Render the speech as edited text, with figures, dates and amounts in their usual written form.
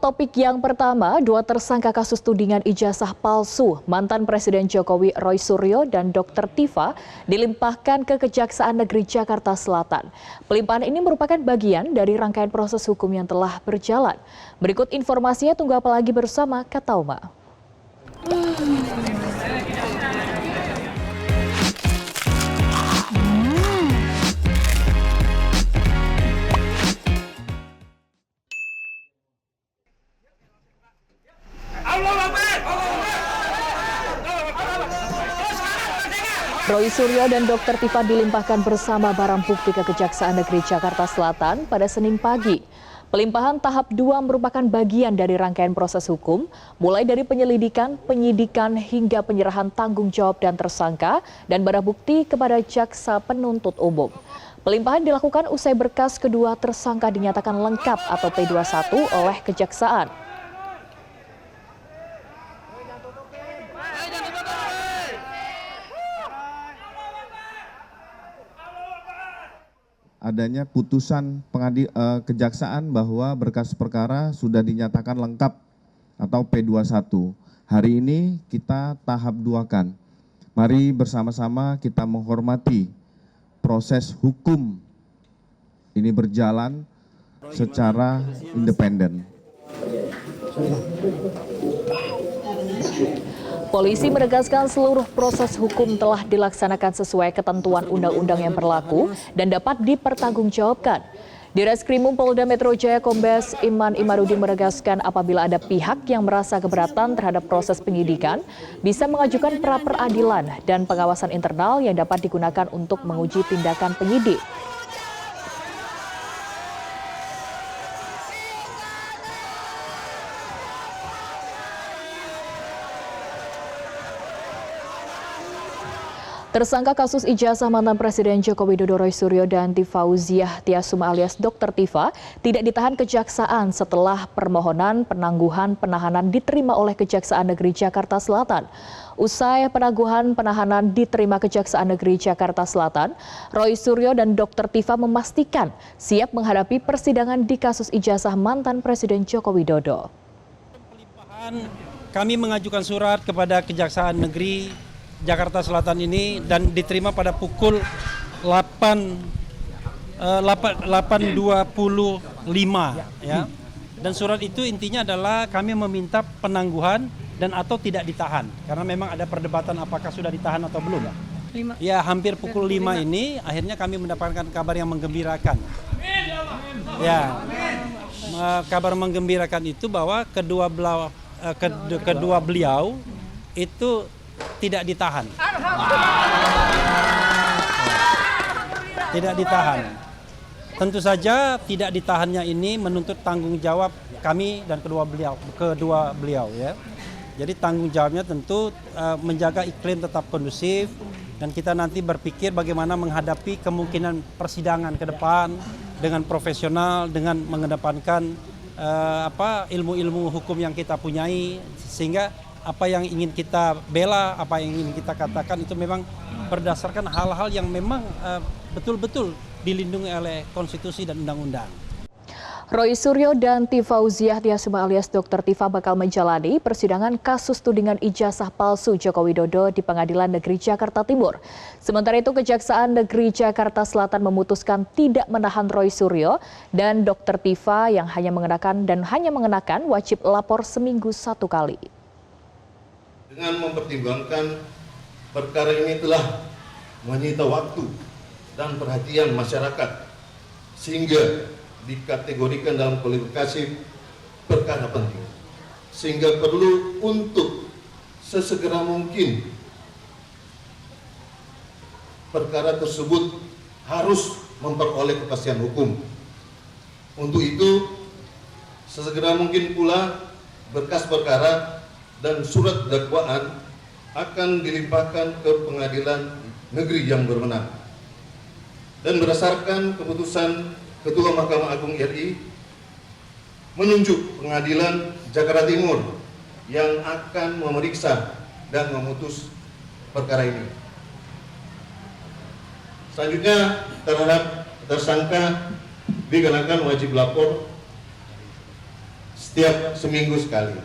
Untuk topik yang pertama, dua tersangka kasus tudingan ijazah palsu mantan Presiden Jokowi Roy Suryo dan Dr. Tifa dilimpahkan ke Kejaksaan Negeri Jakarta Selatan. Pelimpahan ini merupakan bagian dari rangkaian proses hukum yang telah berjalan. Berikut informasinya, tunggu apa lagi bersama Katauma. Roy Suryo dan Dr. Tifa dilimpahkan bersama barang bukti ke Kejaksaan Negeri Jakarta Selatan pada Senin pagi. Pelimpahan tahap 2 merupakan bagian dari rangkaian proses hukum, mulai dari penyelidikan, penyidikan, hingga penyerahan tanggung jawab dan tersangka dan barang bukti kepada jaksa penuntut umum. Pelimpahan dilakukan usai berkas kedua tersangka dinyatakan lengkap atau P21 oleh Kejaksaan. Adanya putusan kejaksaan bahwa berkas perkara sudah dinyatakan lengkap atau P21. Hari ini kita tahap 2-kan. Mari bersama-sama kita menghormati proses hukum ini berjalan secara independen. Polisi menegaskan seluruh proses hukum telah dilaksanakan sesuai ketentuan undang-undang yang berlaku dan dapat dipertanggungjawabkan. Di Reskrimum Polda Metro Jaya Kombes Iman Imarudin menegaskan apabila ada pihak yang merasa keberatan terhadap proses penyidikan, bisa mengajukan pra-peradilan dan pengawasan internal yang dapat digunakan untuk menguji tindakan penyidik. Tersangka kasus ijazah mantan Presiden Joko Widodo Roy Suryo dan Tifauziah Tiasuma alias Dr. Tifa tidak ditahan Kejaksaan setelah permohonan penangguhan penahanan diterima oleh Kejaksaan Negeri Jakarta Selatan. Usai penangguhan penahanan diterima Kejaksaan Negeri Jakarta Selatan, Roy Suryo dan Dr. Tifa memastikan siap menghadapi persidangan di kasus ijazah mantan Presiden Joko Widodo. Kami mengajukan surat kepada Kejaksaan Negeri Jakarta Selatan ini dan diterima pada pukul 8.25 ya. Dan surat itu intinya adalah kami meminta penangguhan dan atau tidak ditahan karena memang ada perdebatan apakah sudah ditahan atau belum. Ya, hampir pukul 5 ini akhirnya kami mendapatkan kabar yang menggembirakan. Ya. Kabar menggembirakan itu bahwa kedua beliau itu tidak ditahan. Tidak ditahan. Tentu saja tidak ditahannya ini menuntut tanggung jawab kami dan kedua beliau ya. Jadi tanggung jawabnya tentu menjaga iklim tetap kondusif dan kita nanti berpikir bagaimana menghadapi kemungkinan persidangan ke depan dengan profesional, dengan mengedepankan ilmu-ilmu hukum yang kita punyai, sehingga apa yang ingin kita bela, apa yang ingin kita katakan itu memang berdasarkan hal-hal yang memang betul-betul dilindungi oleh konstitusi dan undang-undang. Roy Suryo dan Tifauziah Tiasuma alias Dr. Tifa bakal menjalani persidangan kasus tudingan ijazah palsu Joko Widodo di Pengadilan Negeri Jakarta Timur. Sementara itu Kejaksaan Negeri Jakarta Selatan memutuskan tidak menahan Roy Suryo dan Dr. Tifa yang hanya mengenakan wajib lapor seminggu 1 kali. Dengan mempertimbangkan perkara ini telah menyita waktu dan perhatian masyarakat sehingga dikategorikan dalam kualifikasi perkara penting, sehingga perlu untuk sesegera mungkin perkara tersebut harus memperoleh kepastian hukum. Untuk itu sesegera mungkin pula berkas perkara dan surat dakwaan akan dilimpahkan ke pengadilan negeri yang berwenang. Dan berdasarkan keputusan Ketua Mahkamah Agung RI menunjuk pengadilan Jakarta Timur yang akan memeriksa dan memutus perkara ini. Selanjutnya terhadap tersangka dikenakan wajib lapor setiap seminggu sekali.